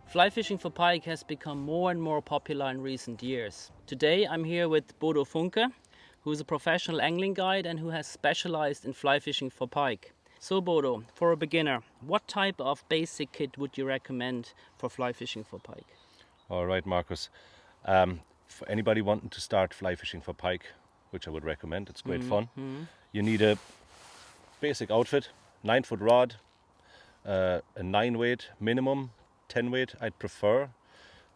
Fly fishing for pike has become more and more popular in recent years. Today I'm here with Bodo Funke, who is a professional angling guide and who has specialized in fly fishing for pike. So Bodo, for a beginner, what type of basic kit would you recommend for fly fishing for pike? All right, Marcus. For anybody wanting to start fly fishing for pike, which I would recommend, it's great fun. You need a basic outfit, 9-foot rod, a 9 weight minimum, 10 weight I'd prefer,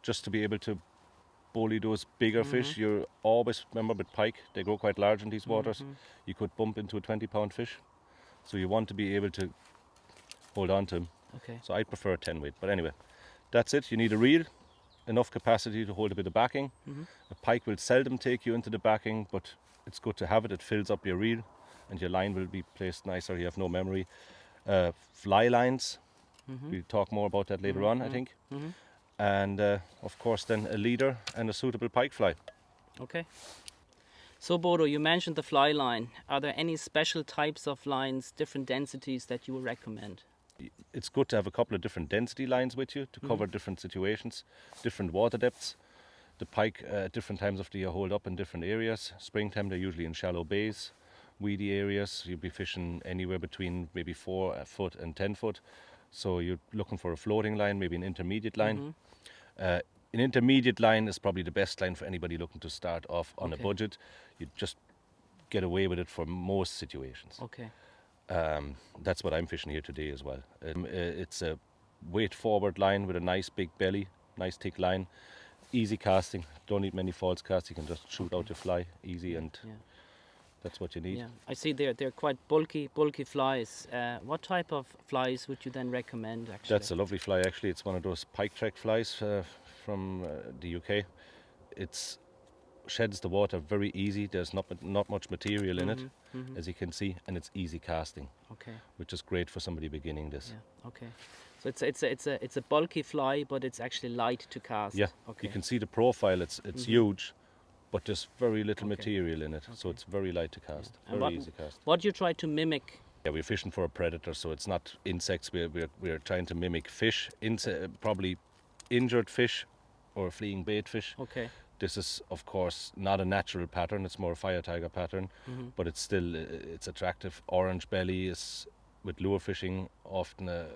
just to be able to bully those bigger fish. You always remember with pike, they grow quite large in these waters. You could bump into a 20-pound fish, so you want to be able to hold on to them. Okay. So I prefer a 10 weight, but anyway, that's it. You need a reel, enough capacity to hold a bit of backing. A pike will seldom take you into the backing, but it's good to have it. It fills up your reel and your line will be placed nicer. You have no memory. Fly lines, we'll talk more about that later on, I think. And of course then a leader and a suitable pike fly. Okay. So Bodo, you mentioned the fly line. Are there any special types of lines, different densities that you would recommend? It's good to have a couple of different density lines with you to cover different situations, different water depths. The pike at different times of the year hold up in different areas. Springtime they're usually in shallow bays, weedy areas. You'll be fishing anywhere between maybe 4 foot and 10 foot. So you're looking for a floating line, maybe an intermediate line. An intermediate line is probably the best line for anybody looking to start off on a budget. You just get away with it for most situations. Okay. That's what I'm fishing here today as well. It's a weight forward line with a nice big belly, nice thick line, easy casting. Don't need many false casts. You can just shoot out your fly easy, and that's what you need. Yeah, I see they're quite bulky flies. What type of flies would you then recommend actually? That's a lovely fly actually. It's one of those pike track flies from the UK. It sheds the water very easy. There's not much material in it, as you can see, and it's easy casting. Okay. Which is great for somebody beginning this. Yeah. Okay. So it's a bulky fly, but it's actually light to cast. Yeah. Okay. You can see the profile. It's huge, but there's very little material in it, so it's very light to cast. And Very easy cast. What do you try to mimic? Yeah, we're fishing for a predator, so it's not insects. We're trying to mimic fish, probably injured fish or fleeing bait fish. Okay. This is, of course, not a natural pattern. It's more a fire tiger pattern, but it's still it's attractive. Orange belly is, with lure fishing, often a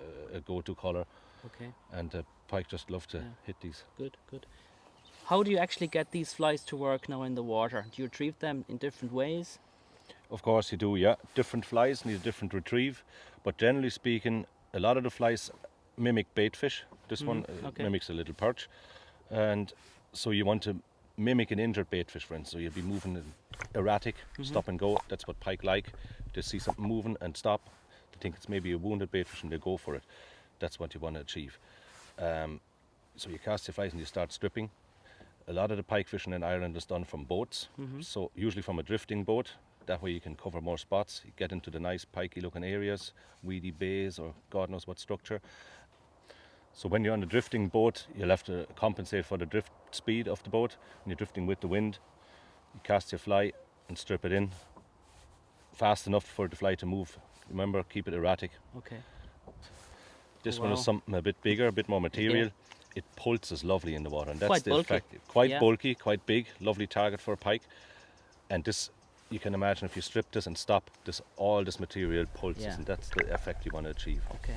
go-to color. Okay. And pike just love to hit these. Good. How do you actually get these flies to work now in the water? Do you retrieve them in different ways? Of course you do, yeah. Different flies need a different retrieve, but generally speaking, a lot of the flies mimic bait fish. This one mimics a little perch, and so you want to mimic an injured bait fish, for instance. So you'll be moving erratic, stop and go. That's what pike like. They see something moving and stop. They think it's maybe a wounded bait fish and they go for it. That's what you want to achieve. So you cast your flies and you start stripping. A lot of the pike fishing in Ireland is done from boats, so usually from a drifting boat. That way you can cover more spots. You get into the nice pikey looking areas, weedy bays or God knows what structure. So when you're on a drifting boat, you'll have to compensate for the drift speed of the boat. When you're drifting with the wind, you cast your fly and strip it in fast enough for the fly to move. Remember, keep it erratic. Okay. This one is something a bit bigger, a bit more material. It pulses lovely in the water, and that's quite the bulky. effect. Quite bulky, quite big, lovely target for a pike. And this, you can imagine if you strip this and stop, all this material pulses, and that's the effect you want to achieve. Okay.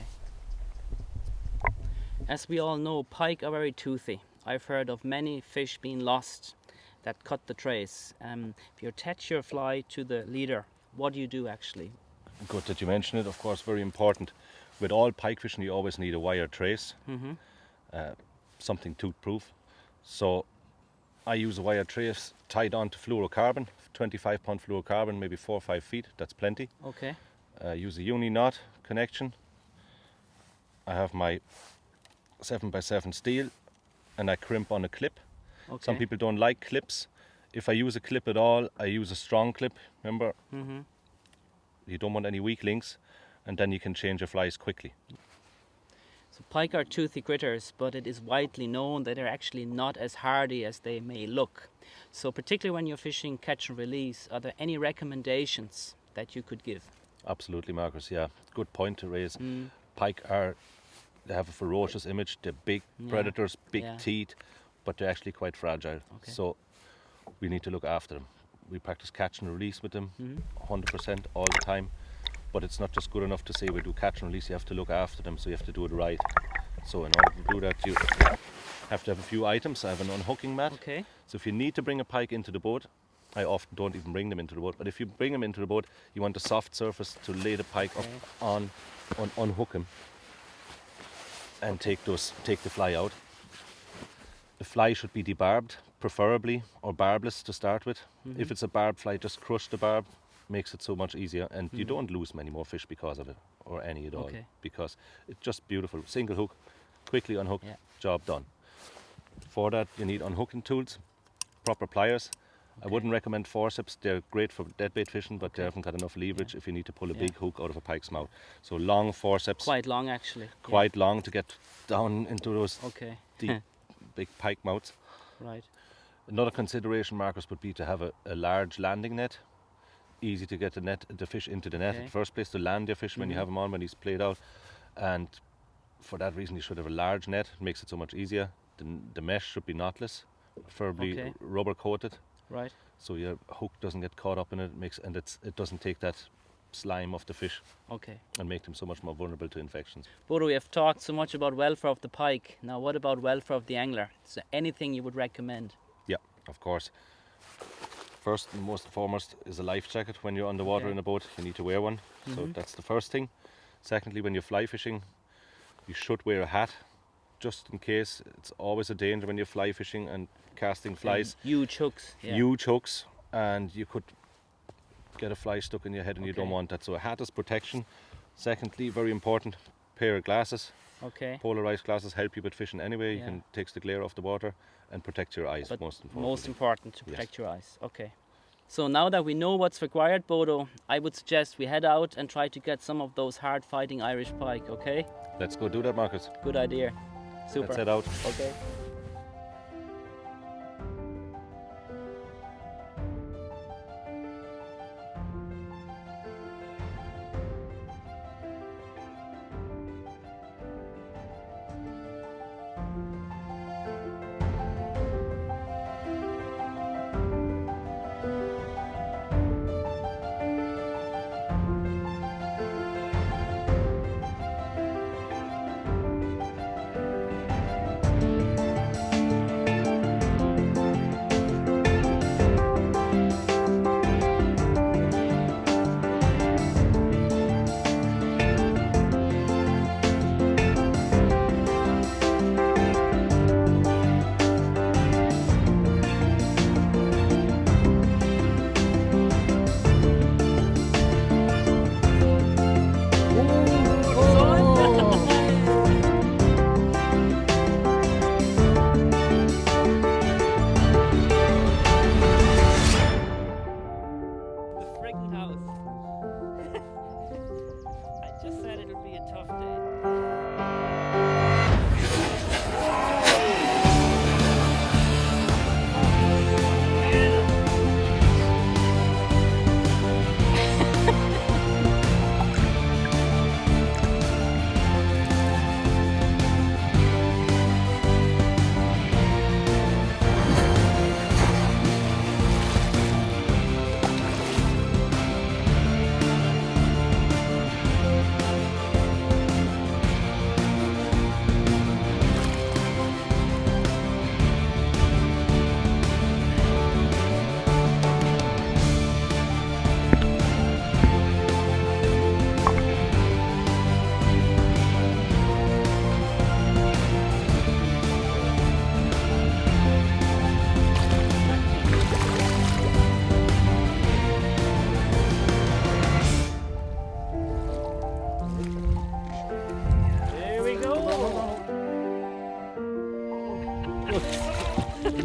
As we all know, pike are very toothy. I've heard of many fish being lost that cut the trace. If you attach your fly to the leader, what do you do actually? Good that you mention it, of course, very important. With all pike fishing, you always need a wire trace, something tooth-proof. So I use a wire trace tied onto fluorocarbon, 25-pound fluorocarbon, maybe 4 or 5 feet, that's plenty. Okay. Use a uni knot connection. I have my 7x7 steel and I crimp on a clip. Okay. Some people don't like clips. If I use a clip at all, I use a strong clip. Remember, you don't want any weak links, and then you can change your flies quickly. So pike are toothy critters, but it is widely known that they're actually not as hardy as they may look. So particularly when you're fishing catch and release, are there any recommendations that you could give? Absolutely, Marcus, yeah. Good point to raise. Pike are they have a ferocious image. They're big predators, big teeth, but they're actually quite fragile. Okay. So we need to look after them. We practice catch and release with them 100% all the time. But it's not just good enough to say we do catch and release, you have to look after them, so you have to do it right. So in order to do that, you have to have a few items. I have an unhooking mat. Okay. So if you need to bring a pike into the boat, I often don't even bring them into the boat, but if you bring them into the boat, you want a soft surface to lay the pike up on, unhook him, and take the fly out. The fly should be debarbed, preferably, or barbless to start with. If it's a barbed fly, just crush the barb, makes it so much easier, and you don't lose many more fish because of it, or any at all, because it's just beautiful. Single hook, quickly unhook, job done. For that, you need unhooking tools, proper pliers. I wouldn't recommend forceps. They're great for deadbait fishing, but they haven't got enough leverage if you need to pull a big hook out of a pike's mouth. So long forceps. Quite long, actually. Quite long to get down into those deep, big pike mouths. Right. Another consideration, Marcus, would be to have a large landing net. Easy to get the fish into the net. In the first place, to land your fish when you have him on, when he's played out. And for that reason, you should have a large net. It makes it so much easier. The mesh should be knotless, preferably rubber coated. Right. So your hook doesn't get caught up in it, it doesn't take that slime off the fish. Okay. And make them so much more vulnerable to infections. Bodo, we have talked so much about welfare of the pike. Now what about welfare of the angler? Is there anything you would recommend? Yeah, of course. First and most foremost is a life jacket. When you're underwater in a boat, you need to wear one. So that's the first thing. Secondly, when you're fly fishing, you should wear a hat, just in case. It's always a danger when you're fly fishing and casting flies. Huge hooks. Huge hooks, and you could get a fly stuck in your head, and you don't want that. So a hat is protection. Secondly, very important, pair of glasses. Okay. Polarized glasses help you with fishing anyway. You can take the glare off the water and protect your eyes. But most important. Most important to protect your eyes. Okay. So now that we know what's required, Bodo, I would suggest we head out and try to get some of those hard-fighting Irish pike. Okay. Let's go do that, Marcus. Good idea. Super. Let's head out. Okay.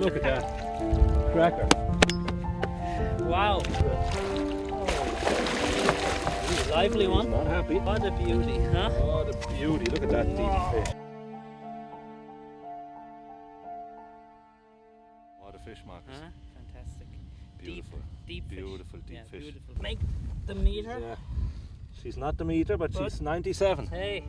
Look at that. Cracker. Wow. Lively one. Not happy. What a beauty, huh? Oh, the beauty. Look at that deep fish. What a fish, Marcus. Huh? Fantastic. Beautiful. Deep fish. Beautiful deep fish. Beautiful. Make the meter. Yeah. She's not the meter, but she's 97. Hey.